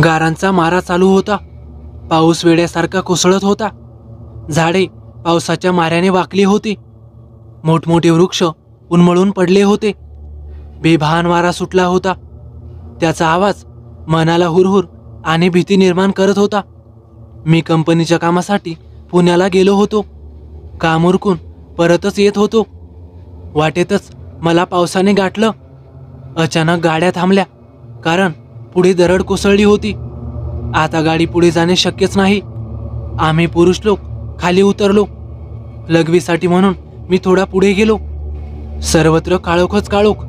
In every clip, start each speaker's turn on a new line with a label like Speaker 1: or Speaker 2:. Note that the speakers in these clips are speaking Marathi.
Speaker 1: गारांचा मारा चालू होता. पाऊस वेड्यासारखा कोसळत होता. झाडे पावसाच्या माऱ्याने वाकली होती. मोठमोठे वृक्ष उन्मळून पडले होते. बेभान वारा सुटला होता. त्याचा आवाज मनाला हुरहुर आणि भीती निर्माण करत होता. मी कंपनीच्या कामासाठी पुण्याला गेलो होतो. काम उरकून परतच येत होतो. वाटेतच मला पावसाने गाठलं. अचानक गाड्या थांबल्या, कारण पुढे दरड कोसळली होती. आता गाडी पुढे जाणे शक्यच नाही. आम्ही पुरुष लोक खाली उतरलो. लघवीसाठी म्हणून मी थोडा पुढे गेलो. सर्वत्र काळोखच काळोख.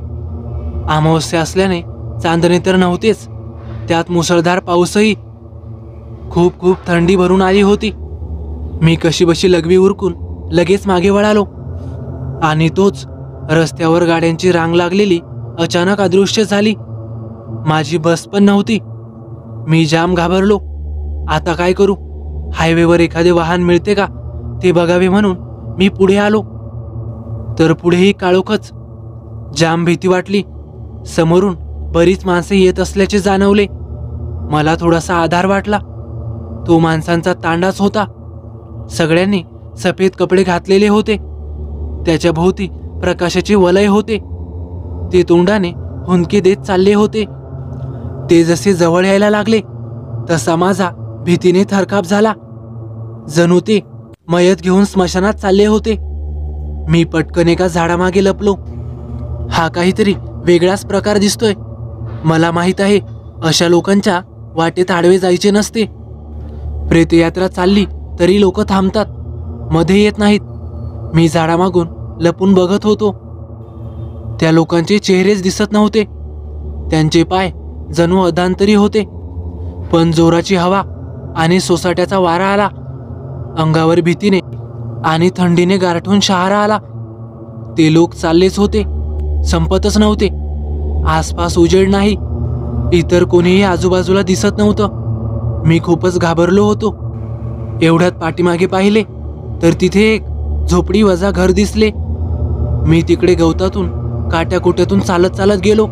Speaker 1: अमावस्या असल्याने चांदणे तर नव्हतेच, त्यात मुसळधार पाऊसही. खूप खूप थंडी भरून आली होती. मी कशीबशी लघवी उरकून लगेच मागे वळालो आणि तोच रस्त्यावर गाड्यांची रांग लागलेली अचानक अदृश्य झाली. माझी बस पण नव्हती. मी जाम घाबरलो. आता काय करू? हायवेवर एखादे वाहन मिळते का ते बघावे म्हणून मी पुढे आलो, तर पुढेही काळोखच. जाम भीती वाटली. समोरून बरीच माणसे येत असल्याचे जाणवले. मला थोडासा आधार वाटला. तो माणसांचा तांडाच होता. सगळ्यांनी सफेद कपडे घातलेले होते. त्याच्या भोवती प्रकाशाचे वलय होते. ते तोंडाने हुंदके देत चालले होते. ते जसे जवळ यायला लागले तसा माझा भीतीने थरकाप झाला. जणू ते मयत घेऊन स्मशानात चालले होते. मी पटकन एका झाडामागे लपलो. हा काहीतरी वेगळाच प्रकार दिसतोय. मला माहित आहे, अशा लोकांच्या वाटेत आडवे जायचे नसते. प्रेतयात्रा चालली तरी लोक थांबतात, मध्ये येत नाहीत. मी झाडामागून लपून बघत होतो. त्या लोकांचे चेहरेच दिसत नव्हते. त्यांचे पाय जणू अधांतरी होते. पण जोराची हवा आणि सोसाट्याचा वारा आला. अंगावर भीतीने आणि थंडीने गारठून शहारा आला. ते लोक चाललेच होते, संपतच नव्हते. आसपास उजेड नाही. इतर कोणीही आजूबाजूला दिसत नव्हतं. मी खूपच घाबरलो होतो. एवढ्यात पाठीमागे पाहिले तर तिथे एक झोपडी वजा घर दिसले. मी तिकडे गवतातून काट्याकुट्यातून चालत चालत गेलो.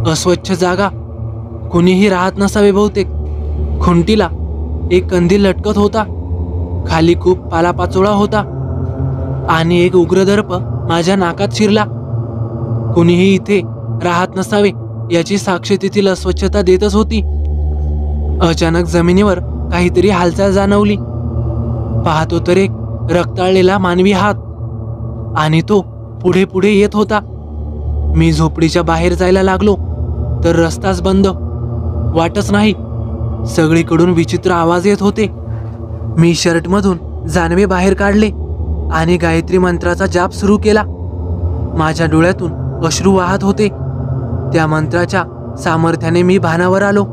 Speaker 1: अस्वच्छ जागा, कुणीही राहत नसावे बहुतेक. खुंटीला एक कंदील लटकत होता. खाली खूप पालापाचोळा होता आणि एक उग्रदर्प माझ्या नाकात शिरला. कुणीही इथे राहत नसावे याची साक्ष तेथील अस्वच्छता देतच होती. अचानक जमिनीवर काहीतरी हालचाल जाणवली. पाहतो तर एक रक्ताळलेला मानवी हात, आणि तो पुढे पुढे येत होता. मी झोपडीच्या बाहेर जायला लागलो तर रस्ताच बंद, वाटच नाही. सगळीकडून विचित्र आवाज येत होते. मी शर्टमधून जानवे बाहेर काढले आणि गायत्री मंत्राचा जाप सुरू केला. माझ्या डोळ्यातून अश्रू वाहत होते. त्या मंत्राच्या सामर्थ्याने मी भानावर आलो.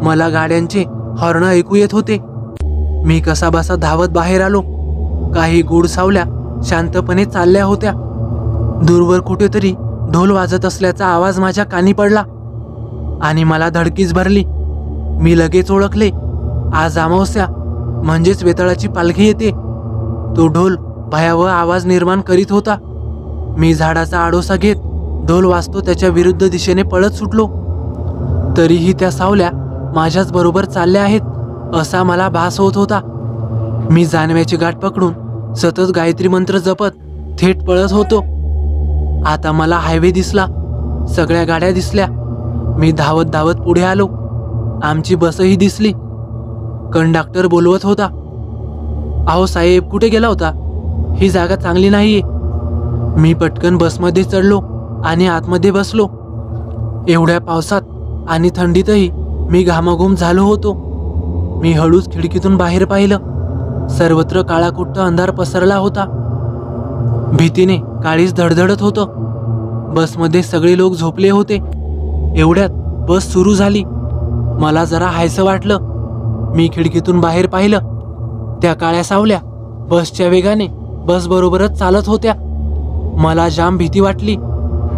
Speaker 1: मला गाड्यांचे हॉर्न ऐकू येत होते. मी कसाबसा धावत बाहेर आलो. काही गूढ सावल्या शांतपणे चालल्या होत्या. दूरवर कुठेतरी ढोल वाजत असल्याचा आवाज माझ्या कानी पडला आणि मला धडकीच भरली. मी लगेच ओळखले, आज अमावस्या म्हणजेच वेताळाची पालखी येते. तो ढोल भयावह आवाज निर्माण करीत होता. मी झाडाचा आडोसा घेत ढोल वाजतो त्याच्या विरुद्ध दिशेने पळत सुटलो. तरीही त्या सावल्या माझ्याच बरोबर चालल्या आहेत असा मला भास होत होता. मी जानव्याची गाठ पकडून सतत गायत्री मंत्र जपत थेट पळत होतो. आता मला हायवे दिसला. सगळ्या गाड्या दिसल्या. मी धावत धावत पुढे आलो. आमची बसही दिसली. कंडक्टर बोलवत होता, अहो साहेब, कुठे गेला होता? ही जागा चांगली नाहीये. मी पटकन बसमध्ये चढलो आणि आतमध्ये बसलो. एवढ्या पावसात आणि थंडीतही मी घामाघूम झालो होतो. मी हळूच खिडकीतून बाहेर पाहिलं. सर्वत्र काळाकुट्ट अंधार पसरला होता. भीतीने काळीच धडधडत होतं. बसमध्ये सगळे लोक झोपले होते. एवढ्यात बस सुरू झाली. मला जरा हायसं वाटलं. मी खिडकीतून बाहेर पाहिलं. त्या काळ्या सावल्या बसच्या वेगाने बसबरोबरच चालत होत्या. मला जाम भीती वाटली.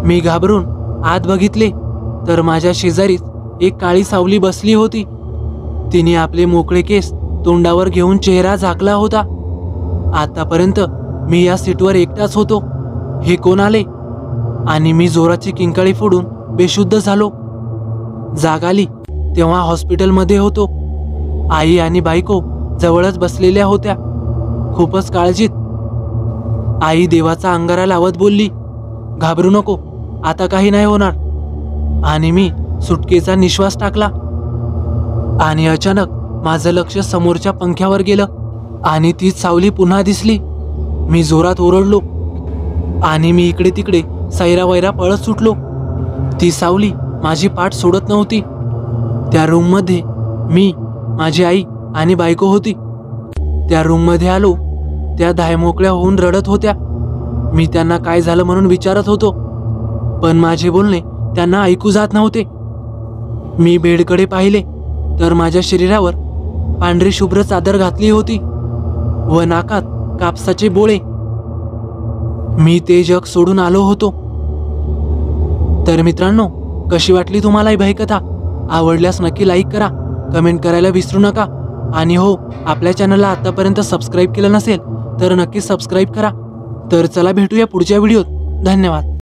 Speaker 1: मी घाबरून आत बघितले तर माझ्या शेजारीच एक काळी सावली बसली होती. तिने आपले मोकळे केस तोंडावर घेऊन चेहरा झाकला होता. आतापर्यंत मी या सीटवर एकटाच होतो. हे कोण आले? आणि मी जोराची किंकाळी फोडून बेशुद्ध झालो. जाग आली तेव्हा हॉस्पिटलमध्ये होतो. आई आणि बायको जवळच बसलेल्या होत्या, खूपच काळजीत. आई देवाचा अंगारा लावत बोलली, घाबरू नको, आता काही नाही होणार. आणि मी सुटकेचा निश्वास टाकला. आणि अचानक माझं लक्ष समोरच्या पंख्यावर गेलं आणि तीच सावली पुन्हा दिसली. मी जोरात ओरडलो आणि मी इकडे तिकडे सैरावैरा पळत सुटलो. ती सावली माझी पाठ सोडत नव्हती. त्या रूममध्ये मी, माझी आई आणि बायको होती. त्या रूममध्ये आलो. त्या धायमोकळ्या होऊन रडत होत्या. मी त्यांना काय झालं म्हणून विचारत होतो, पण माझे बोलणे त्यांना ऐकू जात नव्हते. मी बेडकडे पाहिले तर माझ्या शरीरावर पांढरी शुभ्र चादर घातली होती व नाकात कापसाचे बोळे. मी ते जग सोडून आलो होतो. तर मित्रांनो, कशी वाटली तुम्हाला ही भयकथा? आवडल्यास नक्की लाईक करा, कमेंट करायला विसरू नका. आणि हो, आपल्या चॅनलला आतापर्यंत सबस्क्राईब केलं नसेल तर नक्की सबस्क्राईब करा. तर चला भेटूया पुढच्या व्हिडिओत. धन्यवाद.